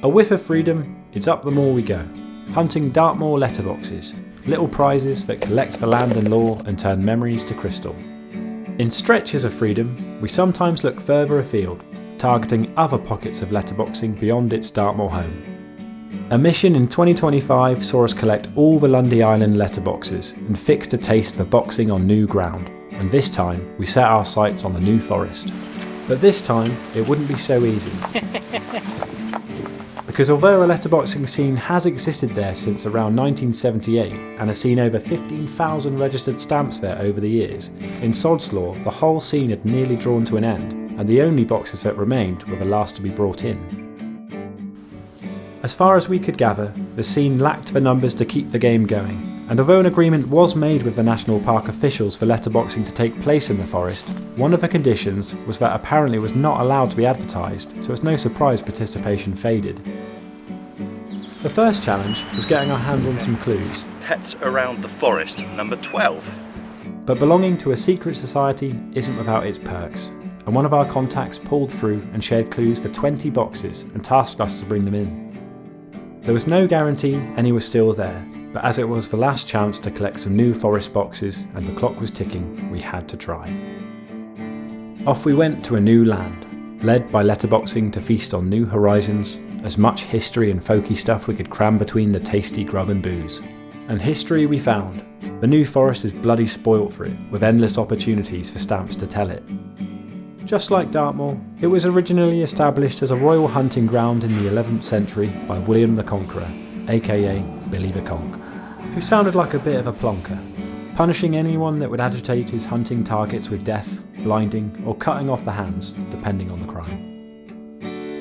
A whiff of freedom, it's up the moor we go, hunting Dartmoor letterboxes, little prizes that collect the land and lore and turn memories to crystal. In stretches of freedom, we sometimes look further afield, targeting other pockets of letterboxing beyond its Dartmoor home. A mission in 2025 saw us collect all the Lundy Island letterboxes and fixed a taste for boxing on new ground, and this time we set our sights on the New Forest. But this time it wouldn't be so easy. Because although a letterboxing scene has existed there since around 1978 and has seen over 15,000 registered stamps there over the years, in Sod's Law the whole scene had nearly drawn to an end, and the only boxes that remained were the last to be brought in. As far as we could gather, the scene lacked the numbers to keep the game going, and although an agreement was made with the National Park officials for letterboxing to take place in the forest, one of the conditions was that apparently it was not allowed to be advertised, so it's no surprise participation faded. The first challenge was getting our hands on some clues. Pets Around the Forest, number 12. But belonging to a secret society isn't without its perks, and one of our contacts pulled through and shared clues for 20 boxes and tasked us to bring them in. There was no guarantee any was still there, but as it was the last chance to collect some new forest boxes and the clock was ticking, we had to try. Off we went to a new land, led by letterboxing to feast on new horizons, as much history and folky stuff we could cram between the tasty grub and booze. And history we found. The New Forest is bloody spoilt for it, with endless opportunities for stamps to tell it. Just like Dartmoor, it was originally established as a royal hunting ground in the 11th century by William the Conqueror, aka Billy the Conk, who sounded like a bit of a plonker, punishing anyone that would agitate his hunting targets with death, blinding, or cutting off the hands, depending on the crime.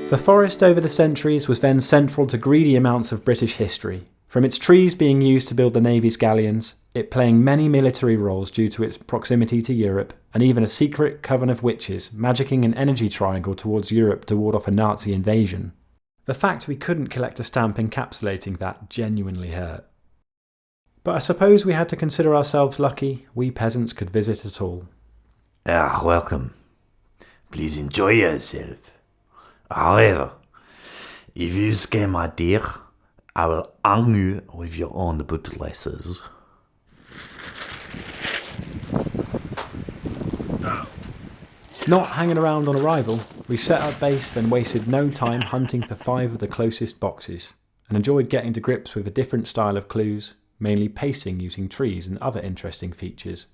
The forest over the centuries was then central to greedy amounts of British history, from its trees being used to build the Navy's galleons, it playing many military roles due to its proximity to Europe, and even a secret coven of witches magicking an energy triangle towards Europe to ward off a Nazi invasion. The fact we couldn't collect a stamp encapsulating that genuinely hurt. But I suppose we had to consider ourselves lucky we peasants could visit at all. Welcome. Please enjoy yourself. However, if you scare my deer, I will hang you with your own bootlaces. Not hanging around on arrival, we set up base then wasted no time hunting for 5 of the closest boxes, and enjoyed getting to grips with a different style of clues, mainly pacing using trees and other interesting features.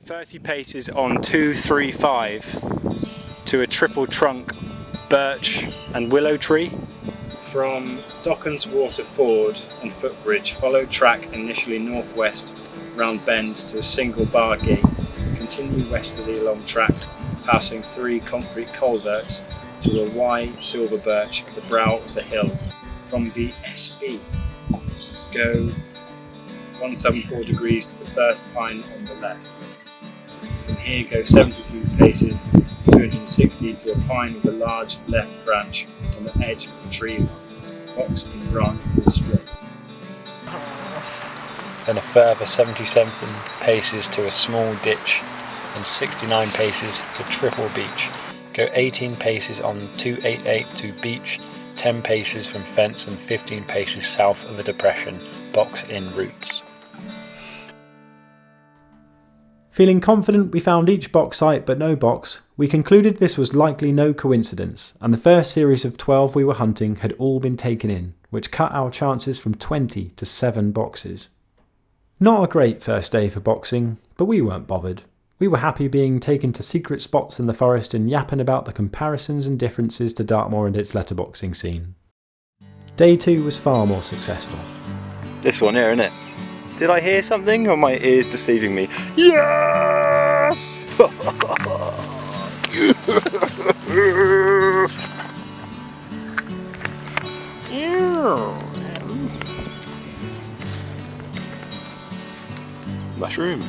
30 paces on 235 to a triple trunk birch and willow tree. From Dockens Water Ford and Footbridge, follow track initially northwest round bend to a single bar gate. Continue westerly along track, passing 3 concrete culverts to a Y silver birch at the brow of the hill. From the SB, go 174 degrees to the first pine on the left. From here go 72 paces, 260 to a pine with a large left branch on the edge of the tree line. Box and branch will split. Then a further 77 paces to a small ditch and 69 paces to Triple Beach. Go 18 paces on 288 to beach, 10 paces from fence and 15 paces south of the depression. Box in roots. Feeling confident we found each box site but no box, we concluded this was likely no coincidence, and the first series of 12 we were hunting had all been taken in, which cut our chances from 20 to 7 boxes. Not a great first day for boxing, but we weren't bothered. We were happy being taken to secret spots in the forest and yapping about the comparisons and differences to Dartmoor and its letterboxing scene. Day 2 was far more successful. This one here, innit? Did I hear something, or are my ears deceiving me? Yes! Mushroom.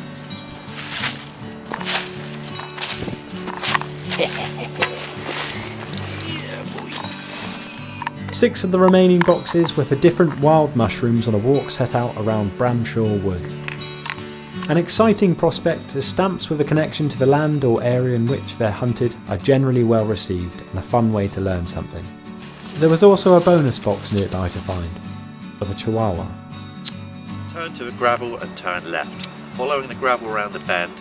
6 of the remaining boxes were for different wild mushrooms on a walk set out around Bramshaw Wood. An exciting prospect, as stamps with a connection to the land or area in which they're hunted are generally well received and a fun way to learn something. There was also a bonus box nearby to find, of a chihuahua. Turn to a gravel and turn left. Following the gravel round the bend,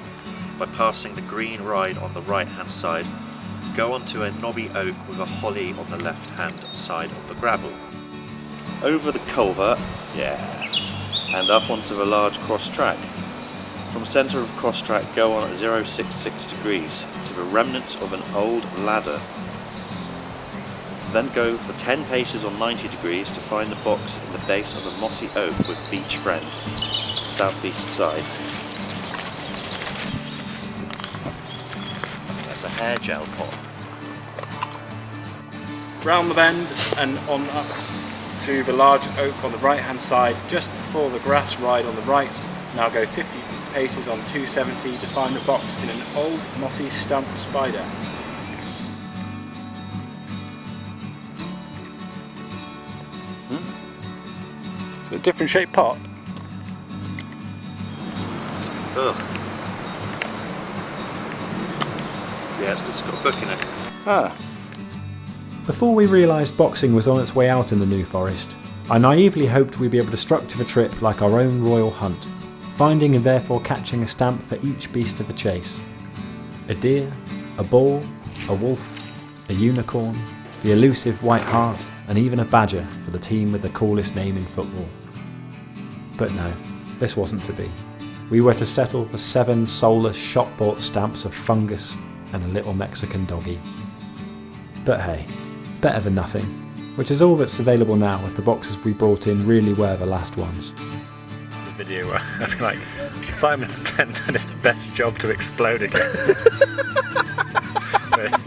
by passing the green ride on the right hand side, go onto a knobby oak with a holly on the left hand side of the gravel. Over the culvert, and up onto the large cross track. From centre of cross track, go on at 066 degrees to the remnants of an old ladder. Then go for 10 paces on 90 degrees to find the box in the base of a mossy oak with beach friend, southeast side. That's a hair gel pot. Round the bend and on up to the large oak on the right hand side, just before the grass ride on the right. Now go 50 paces on 270 to find the box in an old mossy stump spider. It's a different shaped pot. Ugh. Yeah, it's got a book in it. Ah. Before we realised boxing was on its way out in the New Forest, I naively hoped we'd be able to structure the trip like our own royal hunt, finding and therefore catching a stamp for each beast of the chase. A deer, a bull, a wolf, a unicorn, the elusive white hart, and even a badger for the team with the coolest name in football. But no, this wasn't to be. We were to settle for 7 soulless shop-bought stamps of fungus and a little Mexican doggy. But hey, better than nothing, which is all that's available now if the boxes we brought in really were the last ones. The video where I feel like Simon's done his best job to explode again. But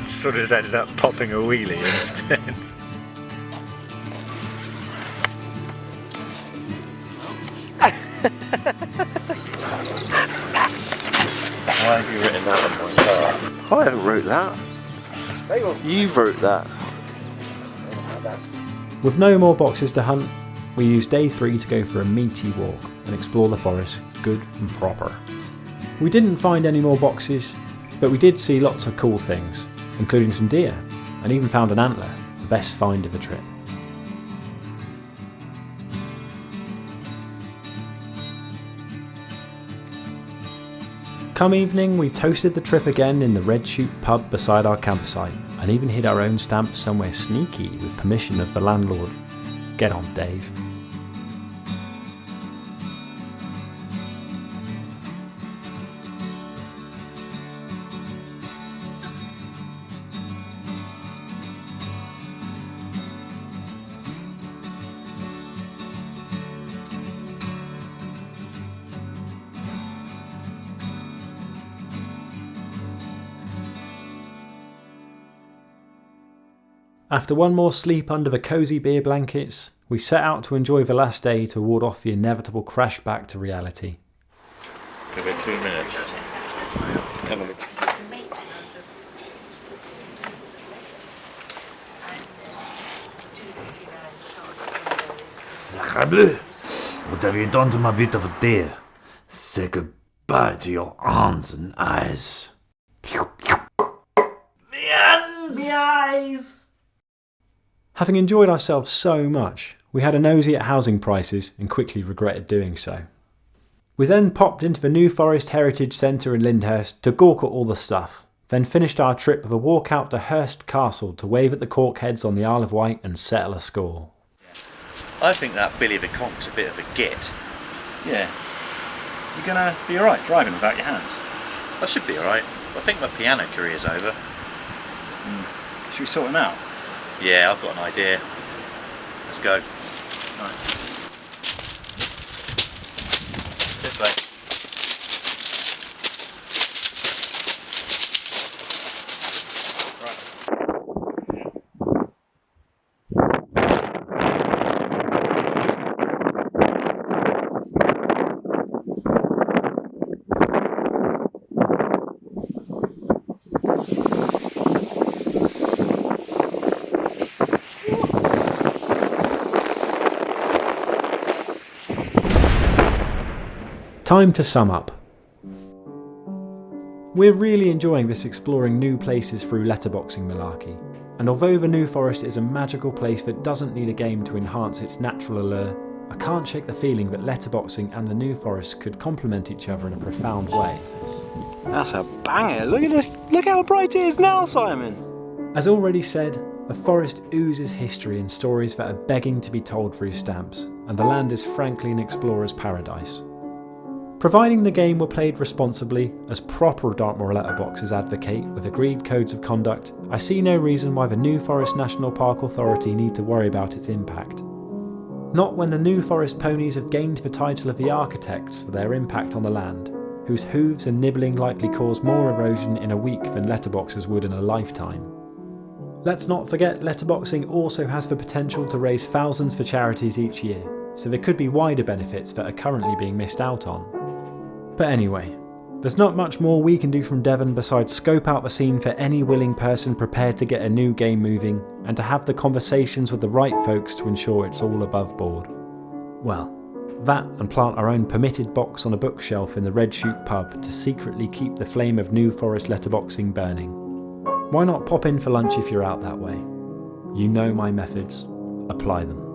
sort of just ended up popping a wheelie instead. Why have you written that on my car? I haven't wrote that. You wrote that. With no more boxes to hunt, we used day 3 to go for a meaty walk and explore the forest good and proper. We didn't find any more boxes, but we did see lots of cool things, including some deer, and even found an antler, the best find of the trip. Come evening, we toasted the trip again in the Red Shoot pub beside our campsite, and even hid our own stamp somewhere sneaky with permission of the landlord. Get on, Dave. After one more sleep under the cosy beer blankets, we set out to enjoy the last day to ward off the inevitable crash back to reality. Give it 2 minutes. Sacre bleu! What have you done to my bit of a deer? Say goodbye to your arms and eyes. Me eyes! Having enjoyed ourselves so much, we had a nosy at housing prices and quickly regretted doing so. We then popped into the New Forest Heritage Centre in Lyndhurst to gawk at all the stuff, then finished our trip with a walk out to Hurst Castle to wave at the corkheads on the Isle of Wight and settle a score. I think that Billy the Conk's a bit of a git. Yeah. You're gonna be alright driving without your hands? I should be alright. I think my piano career's over. Should we sort him out? Yeah, I've got an idea. Let's go. Right. This way. Time to sum up. We're really enjoying this exploring new places through letterboxing malarkey, And although the New Forest is a magical place that doesn't need a game to enhance its natural allure, I can't shake the feeling that letterboxing and the New Forest could complement each other in a profound way. That's a banger. Look at this. Look how bright it is now, Simon. As already said, the forest oozes history and stories that are begging to be told through stamps, and the land is frankly an explorer's paradise. Providing the game were played responsibly, as proper Dartmoor letterboxers advocate with agreed codes of conduct, I see no reason why the New Forest National Park Authority need to worry about its impact. Not when the New Forest ponies have gained the title of the architects for their impact on the land, whose hooves and nibbling likely cause more erosion in a week than letterboxers would in a lifetime. Let's not forget letterboxing also has the potential to raise thousands for charities each year, so there could be wider benefits that are currently being missed out on. But anyway, there's not much more we can do from Devon besides scope out the scene for any willing person prepared to get a new game moving and to have the conversations with the right folks to ensure it's all above board. Well, that and plant our own permitted box on a bookshelf in the Red Shoot pub to secretly keep the flame of New Forest letterboxing burning. Why not pop in for lunch if you're out that way? You know my methods. Apply them.